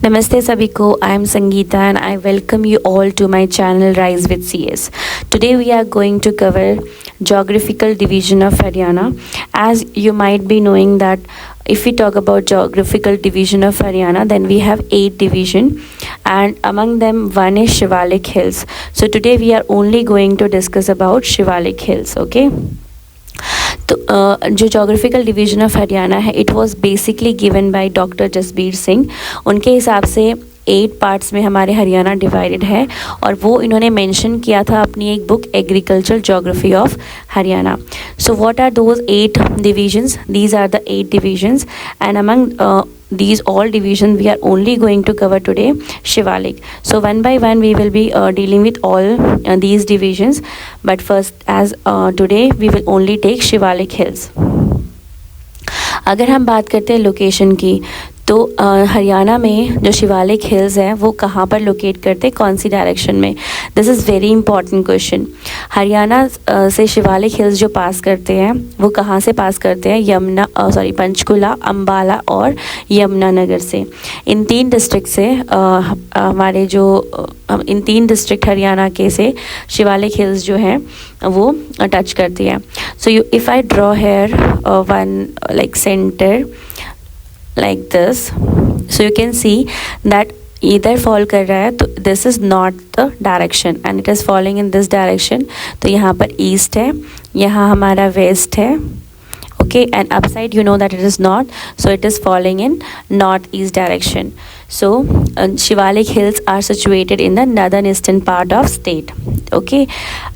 Namaste Sabiko, I am Sangeeta and I welcome you all to my channel Rise with CS. Today we are going to cover geographical division of Haryana. As you might be knowing that if we talk about geographical division of Haryana, then we have 8 division and among them one is Shivalik Hills. So today we are only going to discuss about Shivalik Hills, okay? तो जो geographical division of Haryana है it was basically given by doctor Jasbir Singh. उनके हिसाब से 8 parts में हमारे Haryana divided है और वो इन्होंने मेंशन किया था अपनी एक book agriculture geography of Haryana. So what are those 8 divisions? These are the 8 divisions and among these all divisions we are only going to cover today Shivalik. So one by one we will be dealing with all these divisions, but first as today we will only take Shivalik Hills. अगर हम बात करते हैं location की तो हरियाणा में जो Shivalik hills हैं वो कहाँ पर लोकेट करते हैं, कौन सी डायरेक्शन में? This is very important question. Haryana से शिवालिक हिल्स जो पास करते हैं वो कहाँ से पास करते हैं? पंचकुला, अम्बाला और यमुनानगर से. इन 3 डिस्ट्रिक्ट से हमारे जो इन 3 डिस्ट्रिक्ट हरियाणा के से शिवालिक हिल्स जो हैं वो टच करती हैं. So if I draw here one like centre like this, so you can see that इधर फॉल कर रहा है तो this is not the direction and it is falling in this direction. तो यहाँ पर ईस्ट है, यहाँ हमारा वेस्ट है, okay, and upside you know that it is north, so it is falling in northeast direction. So Shivalik Hills are situated in the northern eastern part of state, okay,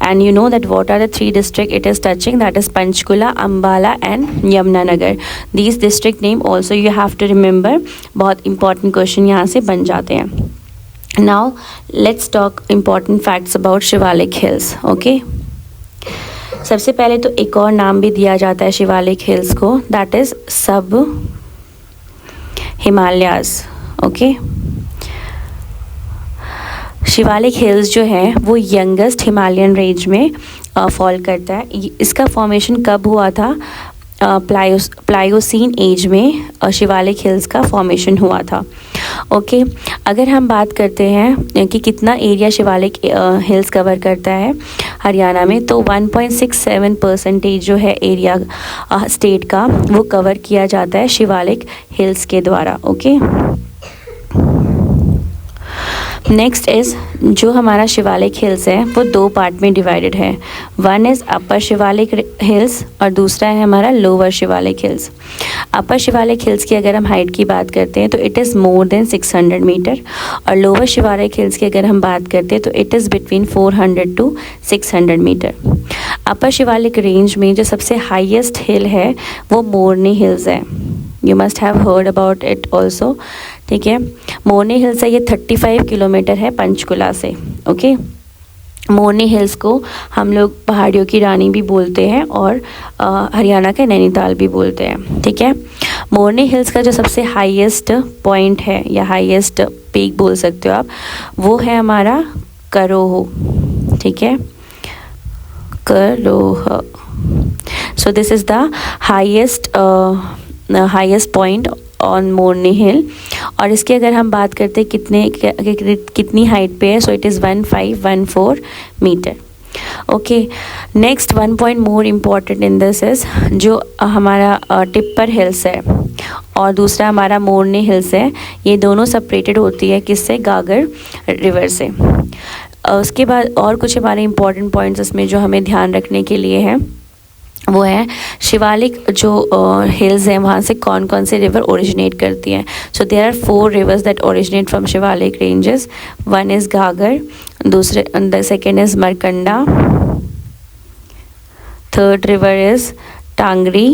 and you know that what are the 3 district it is touching, that is Panchkula, Ambala and Yamunanagar. These district name also you have to remember, बहुत important question यहाँ से बन जाते हैं. Now let's talk important facts about Shivalik Hills, okay. सबसे पहले तो एक और नाम भी दिया जाता है शिवालिक हिल्स को, दैट इज़ सब हिमालयाज़, ओके. शिवालिक हिल्स जो है वो यंगेस्ट हिमालयन रेंज में फॉल करता है. इसका फॉर्मेशन कब हुआ था? प्लायोसीन एज में शिवालिक हिल्स का फॉर्मेशन हुआ था, ओके. अगर हम बात करते हैं कि कितना एरिया शिवालिक हिल्स कवर करता है हरियाणा में, तो 1.67% जो है एरिया स्टेट का वो कवर किया जाता है शिवालिक हिल्स के द्वारा, ओके. नेक्स्ट इज़ जो हमारा शिवालिक हिल्स है वो 2 पार्ट में डिवाइडेड है. One is upper Shivalik hills और दूसरा है हमारा lower Shivalik hills. Upper Shivalik hills की अगर हम हाइट की बात करते हैं तो it is more than 600 metre और लोअर शिवालिक हिल्स की अगर हम बात करते हैं तो it is between 400 to 600 metre. Upper Shivalik range में जो सबसे हाईएस्ट हिल है वो मोरनी हिल्स है. You must have heard about it also, ठीक है. मोरनी हिल्स है, ये 35 किलोमीटर है पंचकुला से, ओके. मोरनी हिल्स को हम लोग पहाड़ियों की रानी भी बोलते हैं और हरियाणा का नैनीताल भी बोलते हैं, ठीक है. मोरनी हिल्स का जो सबसे हाईएस्ट पॉइंट है या हाईएस्ट पीक बोल सकते हो आप, वो है हमारा करोह, ठीक है, Karoh. So this is the highest point on Morni hill. और इसकी अगर हम बात करते हैं कितनी हाइट पे है, so it is 1514 metre, okay. Next one point more important in this is जो हमारा टिप्पर हिल्स है और दूसरा हमारा मोरनी हिल्स है, ये दोनों सेपरेटेड होती है किससे? गागर रिवर से. उसके बाद और कुछ हमारे इम्पॉर्टेंट पॉइंट्स इसमें जो हमें ध्यान रखने के लिए हैं वो है शिवालिक जो हिल्स हैं वहाँ से कौन कौन से रिवर ओरिजिनेट करती हैं. So there are 4 rivers that originate from Shivalik ranges. One is Ghaggar, the second is Markanda, third river is Tangri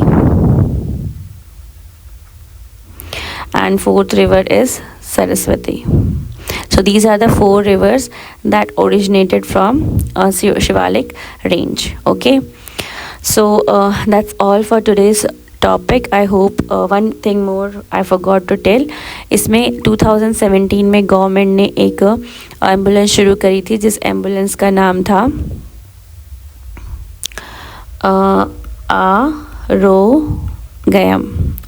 and 4th river is Saraswati. So these are the 4 rivers that originated from Shivalik range, okay. So that's all for today's topic. I hope one thing more I forgot to tell, इसमें 2017 में government ने एक ambulance शुरू करी थी जिस ambulance का नाम था गया.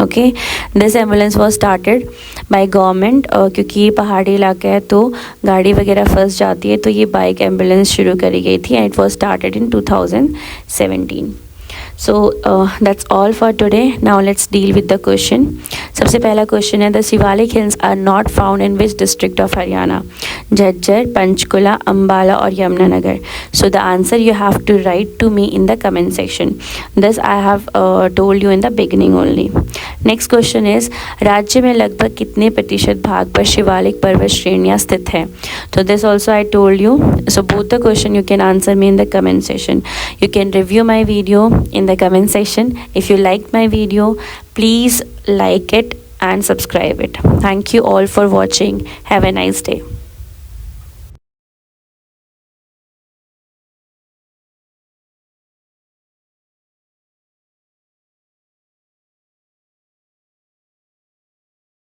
Okay, this ambulance was started by government. क्योंकि ये पहाड़ी इलाका है तो गाड़ी वगैरह फंस जाती है, तो ये बाइक एम्बुलेंस शुरू करी गई थी. And it was started in 2017. So that's all for today. Now let's deal with the question. सबसे पहला क्वेश्चन है, the Shivalik hills are not found in which district of Haryana? Jhajjar, Panchkula, Ambala और Yamunanagar. So the answer you have to write to me in the comment section. This I have told you in the beginning only. Next question is, राज्य में लगभग कितने प्रतिशत भाग पर शिवालिक पर्वत श्रेणियाँ स्थित हैं? तो this also I told you. So both the question you can answer me in the comment section. You can review my video in the comment section. If you liked my video, please like it and subscribe it. Thank you all for watching. Have a nice day.